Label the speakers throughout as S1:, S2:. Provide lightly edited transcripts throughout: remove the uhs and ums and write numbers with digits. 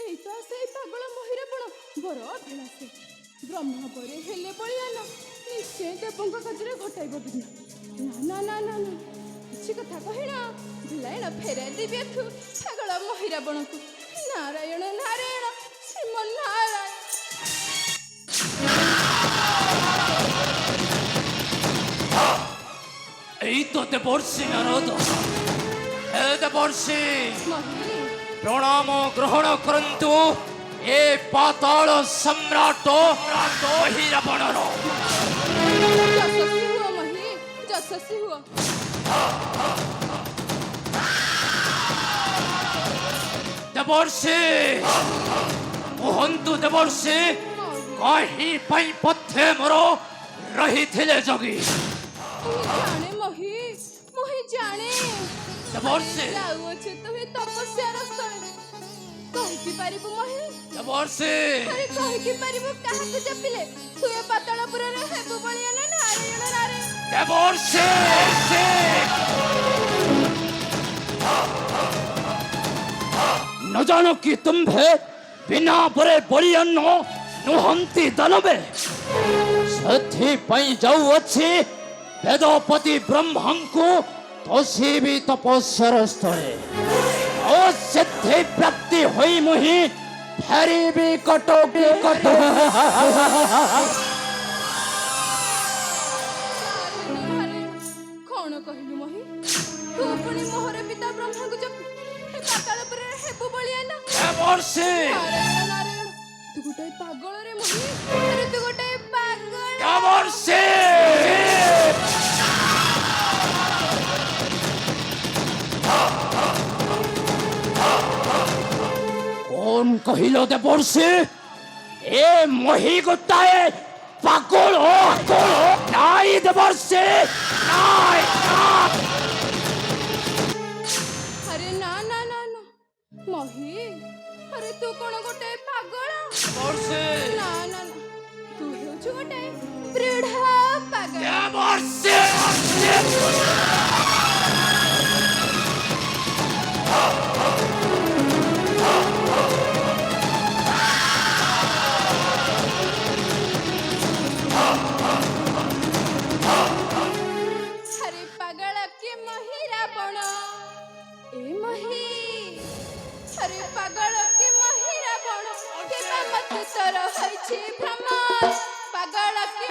S1: ଏଇତ ସେଇ ପାଗଳ ମହିରାବଣ ବର ଅଭିଳାଷୀ ବ୍ରହ୍ମା ପରି ହେଲେ ବଳିଆନ ନିଶ୍ଚୟ ଦେବଙ୍କ କାର୍ଯ୍ୟରେ ଘଟାଇବ ବିଘ୍ନ। ନା ନା ନା ନା କିଛି କଥା କହିଣ ଭିଲାଇଣ ଫେରାଇ ଦେବି ଏଠୁ ପାଗଳ ମହିରାବଣକୁ। ନାରାୟଣ ନାରାୟଣ ଶ୍ରୀମନ୍ନାରାୟଣ।
S2: এই তো দেবর্ষি নারদ। হে দেবর্ষি প্রণাম গ্রহণ করন্তু এ পাতাল সম্রাট মহিরাবণর।
S1: যশস্বী হুଅ ମହି ଯଶସ୍ୱୀ ହୁଅ।
S2: ଦେବର୍ଷି କୁହନ୍ତୁ ଦେବର୍ଷି କାହିଁ ପାଇଁ ପଥେ ମୋର ରହିଥିଲେ ଜଗି?
S1: ଜାଣେ ମହି ମୁହିଁ ଜାଣେ
S2: ଦେବର୍ଷି
S1: ଯାଉଅଛୁ ତୁହି ତପସ୍ୟାର ସ୍ଥଳେ କହିକି ପାରିବୁ ମହି?
S2: ଦେବର୍ଷି
S1: ଆରେ କହିକି ପାରିବୁ କାହାକୁ ଜପିଲେ ତୁ ଏ ପାତାଳପୁରରେ ହେବୁ ବଳିଆନ ନାରାୟଣ ନାରାୟଣ।
S2: ଦେବର୍ଷି न जानो कि तुम्भे बिना बरे बलियन नुहंती दानवे ସେଥିପାଇଁ ଯାଉଅଛି ବେଦପତି ବ୍ରହ୍ମାଙ୍କୁ ତୋଷିବି ତପସ୍ୟାର ସ୍ଥଳେ ଓ ସେଥି ପ୍ରାପ୍ତି ହୋଇ ମୁହିଁ ଫେରିବି କଟକ।
S1: କଣ କହିଲୁ ମହି ତୁ ପୁଣି ମୋହର ପିତା ବ୍ରହ୍ମାଙ୍କୁ ଜପି ଏ ପାତାଳପୁରରେ ହେବୁ ବଳିଆନ?
S2: ଦେବର୍ଷି
S1: ନାରାୟଣ ନାରାୟଣ ତୁ ଗୋଟେ ପାଗଳରେ ମହି ଆରେ ତୁ ଗୋଟେ ପାଗଳ।
S2: ଦେବର୍ଷି কোন কহিল দেবর্ষি এ মহি গোটাଏ পাগল নাই দেবর্ষি নাই।
S1: আরে না না না না মহি আরে তୁ କଣ ଗୋଟେ ପାଗଳ?
S2: ଦେବର୍ଷି
S1: ନା ନା ନା ତୁ ହେଉଛୁ ଗୋଟେ ବୃଢ ପାଗଳ।
S2: ଦେବର୍ଷି
S1: ଆରେ ପାଗଳ କି ମହିରାବଣ ଏ ମହି ଆରେ ପାଗଳ କି ମହିରାବଣ କେବେ ମତେ ତୋର ହୋଇଛି ଭ୍ରମ ପାଗଳ କି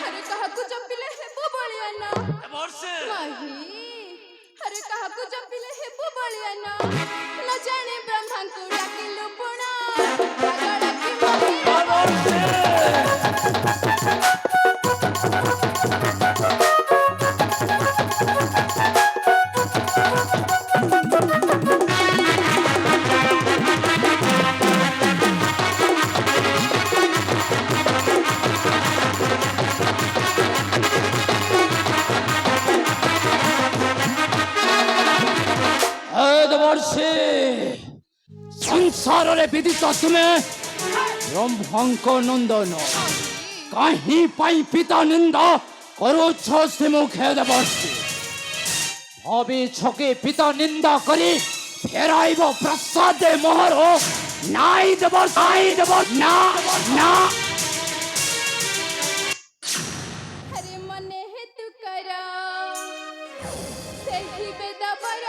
S1: ଆରେ କାହାକୁ ଜପିଲେ ହେବୁ ବଳିଆନ?
S2: ଦେବର୍ଷି
S1: ମହି ଆରେ କାହାକୁ ଜପିଲେ ହେବୁ ବଳିଆନ? ନ ଜାଣି ବ୍ରହ୍ମାଙ୍କୁ ଡାକିଲୁ ପୁଣ ପାଗଳ କି
S2: ଦେବର୍ଷି ସଂସାରରେ ବିଦିତ ତୁମେ ବ୍ରହ୍ମାଙ୍କ ନନ୍ଦନ କାହିଁ ପାଇଁ ପିତା ନିନ୍ଦା କରୁଛ ଶ୍ରୀମୁଖେ ଦେବର୍ଷି? ଭାବିଛ କି ପିତା ନିନ୍ଦା କରି ଫେରାଇବ ପ୍ରସାଦେ ମୋହର? ନାଇଁ ଦେବ ନା ନା।
S1: ଆରେ ମନେ ହେତୁ କର ସେହି ବେଦ ବର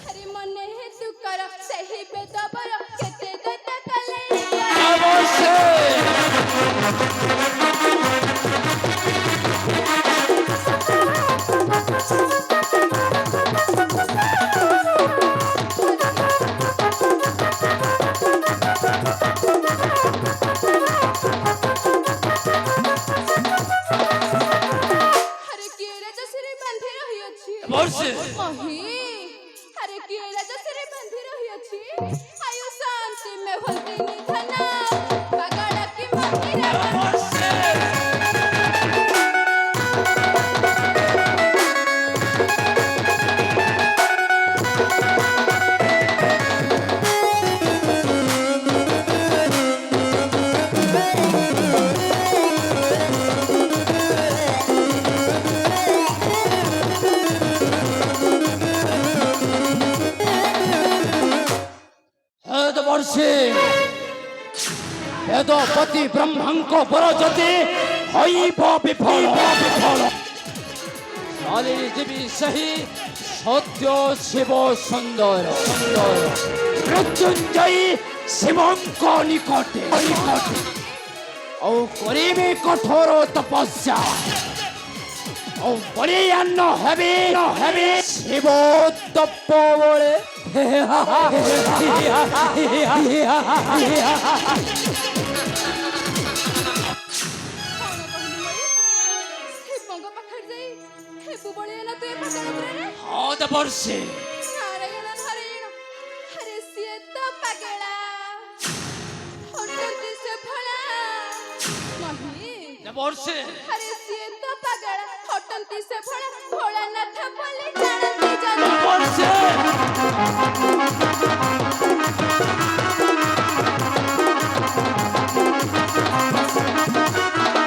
S1: ଆରେ ମନେ ହେତୁ କର ସେହି ବେଦ ବର କେତେ ଦୈତ କଲେ
S2: ଦେବର୍ଷି
S1: ଆରେ କିଏ ରାଜଶ୍ରୀ ବାନ୍ଧି ରହିଅଛି?
S2: ଦେବର୍ଷି
S1: ମହି ଆରେ କିଏ ରାଜଶ୍ରୀ ବାନ୍ଧି ରହିଅଛି? ଆୟୁ ଶାନ୍ତି ମେ ହୋତି ନିଧନ ପାଗଳ କି ମହିରାବଣ।
S2: ଦେବର୍ଷି ବେଦପତି ବ୍ରହ୍ମାଙ୍କ ବରଯତି ହଇବ ବିଫଳ ବିଫଳ ଚାଲିଯିବି ସେହି ସତ୍ୟ ଶିବ ସୁନ୍ଦର ସୁନ୍ଦର ମୃତ୍ୟୁଞ୍ଜୟୀ ଶିବଙ୍କ ନିକଟେ ନିକଟେ ଆଉ କରିବି କଠୋର ତପସ୍ୟା ଆଉ ବଳିୟାନ ହେବି ଶିବ ତପୋବଳେ
S1: କଣ କହିଲୁ ମଇ ଶିବଙ୍କ ପାଖରେ ଯାଇ ହେବୁ ବଳିଆ ନା ତୁ ଏ ପାଗଳ ପୁରାରେ
S2: ହଁ ଦେବର୍ଷି
S1: ନାରାୟଣ ନାରାୟଣ ଆରେ ସିଏ ତ ପାଗଳା ହଟନ୍ତି ସେ ଭଳା ମହି
S2: ଦେବର୍ଷି
S1: ଆରେ ସିଏ ତ ପାଗଳା ହଟନ୍ତି ସେ ଭଳା ଭୋଳାନାଥ ବୋଲି ଜାଣନ୍ତି ଜନ
S2: ଦେବର୍ଷି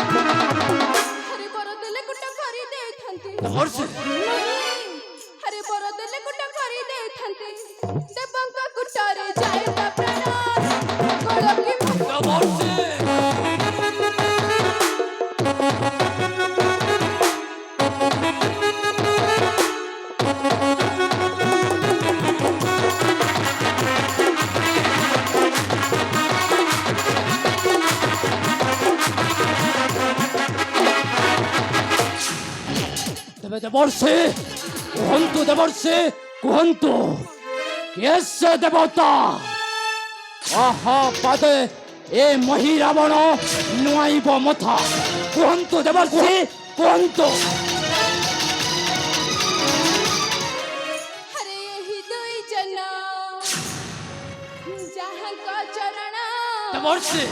S1: ଆରେ ବର ଦେଲେ ଗୁଟ କରି ଦେଇଥାନ୍ତି
S2: ଦେବର୍ଷି
S1: ଆରେ ବର ଦେଲେ ଗୁଟ କରି ଦେଇଥାନ୍ତି ଦେବଙ୍କ ଗୁଟରେ ଯାଏ ତା ପ୍ରାଣ ପାଗଳ କି
S2: ଦେବର୍ଷି ଦେବର୍ଷି କୁହନ୍ତୁ ଦେବର୍ଷି କୁହନ୍ତୁ କିଏ ସେ ଦେବତା ଆହା ପାଦେ ଏ ମହି ରାବଣ ନୁଆଇବ ମଥା କୁହନ୍ତୁ ଦେବର୍ଷି କୁହନ୍ତୁ
S1: ଆରେ ଏହି ଦୁଇ ଜନ ଯାହାଙ୍କ ଚରଣ
S2: ଦେବର୍ଷି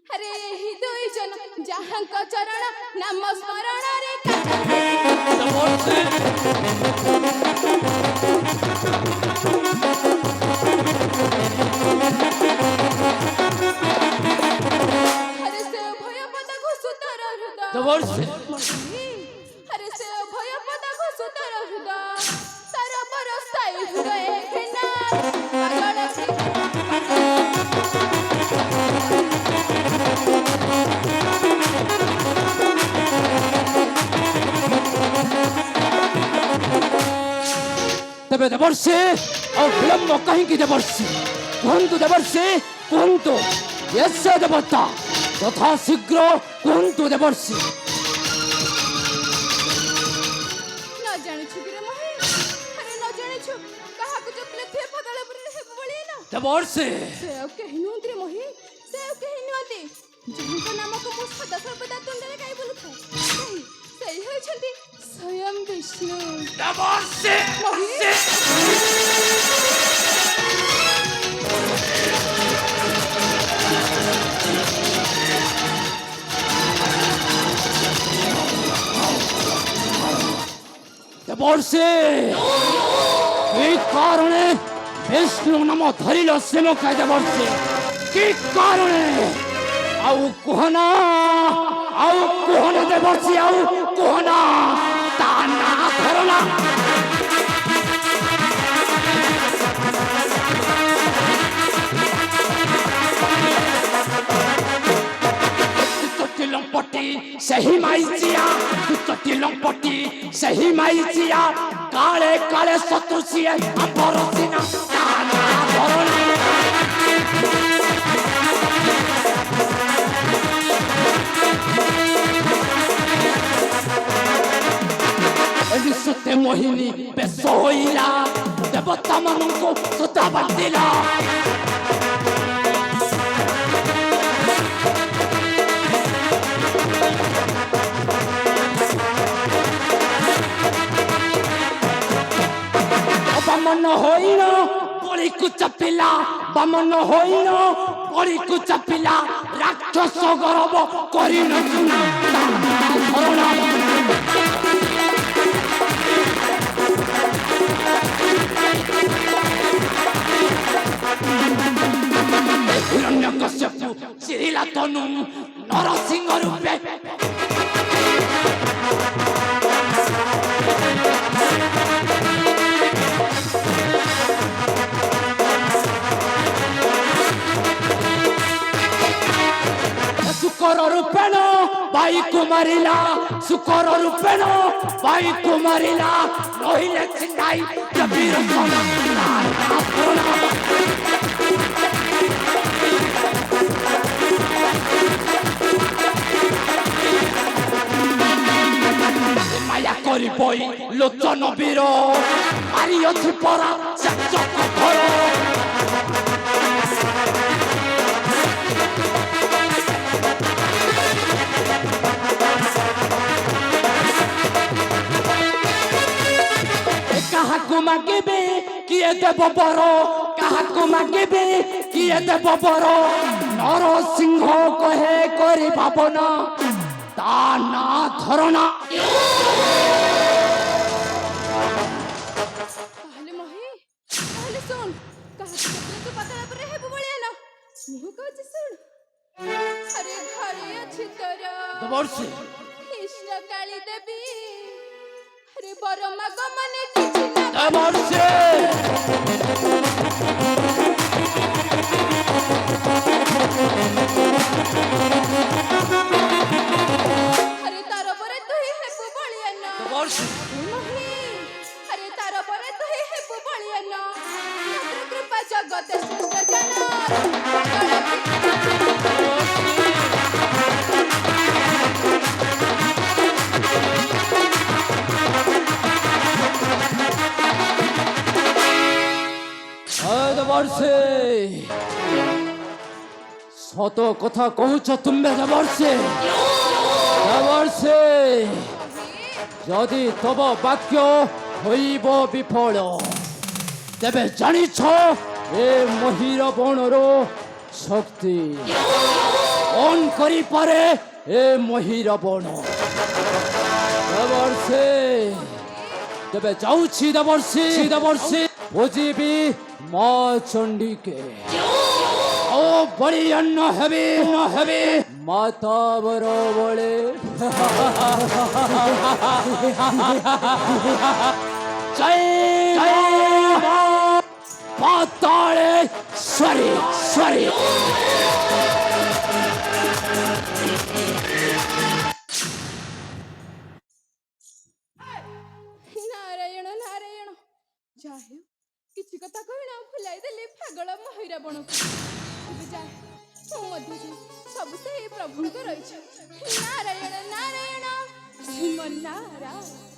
S1: ଆରେ ଏହି ଦୁଇ ଜନ ଯାହାଙ୍କ ଚରଣ ନାମ ସ୍ମରଣରେ କାଟନ୍ତି
S2: ଦେବର୍ଷି
S1: ଆରେ ସେ ଭୟ ପଦ ଘୁଷୁତର ହୃଦୟ
S2: ଦେବର୍ଷି
S1: ଆରେ ସେ ଭୟ ପଦ ଘୁଷୁତର ହୃଦୟ ତାର ପର ସ୍ଥାୟୀ ହୃଦୟ ଘେନା ପାଗଳ କି
S2: ତେବେ ଦେବର୍ଷି ଆଉ ବିଳମ୍ବ କାହିଁକି ଦେବର୍ଷି କୁହନ୍ତୁ ଦେବର୍ଷି କୁହନ୍ତୁ ଏସ ଦେବତା ଯଥା ଶୀଘ୍ର କୁହନ୍ତୁ ଦେବର୍ଷି
S1: ନ ଜାଣିଛୁ କିରେ ମହି ଆରେ ନ ଜାଣିଛୁ କାହାକୁ ଜପିଲେ ଥେ ପାଗଳପୁରରେ ହେବ ବଳି ନା
S2: ଦେବର୍ଷି
S1: ସେ ଆଉ କେହି ନୁହନ୍ତି ରେ ମହି ସେ ଆଉ କେହି ନୁହନ୍ତି ଯାହାଙ୍କ ନାମକୁ ମୁଁ ସଦା ସର୍ବଦା ତୁଣ୍ଡରେ ଗାଇ ବୁଲୁଥାଏ ସେଇ ହେଉଛନ୍ତି ସ୍ୱୟଂ ବିଷ୍ଣୁ
S2: ଦେବର୍ଷି দেবর্ষি কি কারণে বিষ্ণু নাম ধরিল শ্রীমুখায় দেবর্ষি কি কারণে আউ কুহনা দেবর্ষি আউ কুহনা তা না ধরলা লম্পটি ସେହି ମାଇଚିଆ ଦୁତଟି ଲମ୍ପଟି ସେହି ମାଇଚିଆ କାଳେ କାଳେ ଶତ୍ରୁ ସିଏ ଆମର ସିନା ତା ନାଁ ଧରଣା ସତେ ମୋହିନୀ ବେଶ ହୋଇଲା ଦେବତା ମାନଙ୍କୁ ସତା ବାନ୍ଧିଲା বামন হইন কলিকু চাপিলা বামন হইন কলিকু চাপিলা রাক্ষস গরব করিন চুনা ধরণা হিরণ্যকশ্যপু চিরিলা তনু নরসিংহ রূপে ଶୁକର ରୂପେଣ ବାଇକୁ ମାରିଲା ଶୁକର ରୂପେଣ ବାଇକୁ ମାରିଲା ନହିଲେ ଛିଣ୍ଡାଇ ଦେବୀ ରଚନା মায়া করি বই লোচন বীর মারিଅଛି পরা চাচক ঘর কাহাকু মাগিবে কিয়ে দেব বর কাহাকু মাগিবে কিয়ে দেব বর নরসিংহ কহে করি ভাবনা তা না ধরনা
S1: তাহলে মহি তাহলে শুন কাহাকে তু পাতালা পরে হেবু বলিয়া না মুহ কইছি শুন আরে ঘরে আছে তোরা
S2: দেবর্ষি
S1: কৃষ্ণ কালী দেবী আরে বরমা গমনে কিছু না
S2: দেবর্ষি
S1: আরে তার পরে তুই হেবু বলিয়া না
S2: দেবর্ষি
S1: মহি আরে তার পরে তুই হেবু বলিয়া না মাত্র কৃপা জগতে শ্রেষ্ঠ জানা
S2: দেবর্ষি সত কথা কহুছ তুমি দেবর্ষি দেবর্ষি যদি তব বাক্য হইব বিফল তেবে জানিছ এ মহির বণর শক্তি অন করি পারে এ মহির বণ দেবর্ষি তেবে যাউছি দেবর্ষি দেবর্ষি বুঝিবি মা চণ্ডীকে ও বড়ি অন্ন হেবে মাতা বড় বলে জয় মা পাতালে সরি সরি
S1: নারায়ণ নারায়ণ যা ହେଉ କିଛି କଥା କହିଣା ଭୁଲାଇ ଦେଲି ପାଗଳ ମହିରା ବଣକୁ ଏବେ ଯା ମୁଁ ମଧ୍ୟ ଯାଇ ସବୁ ସେଇ ପ୍ରଭୁଙ୍କ ରହିଛି ନାରାୟଣ ନାରାୟଣ ଶ୍ରୀମନ୍ନାରାୟଣ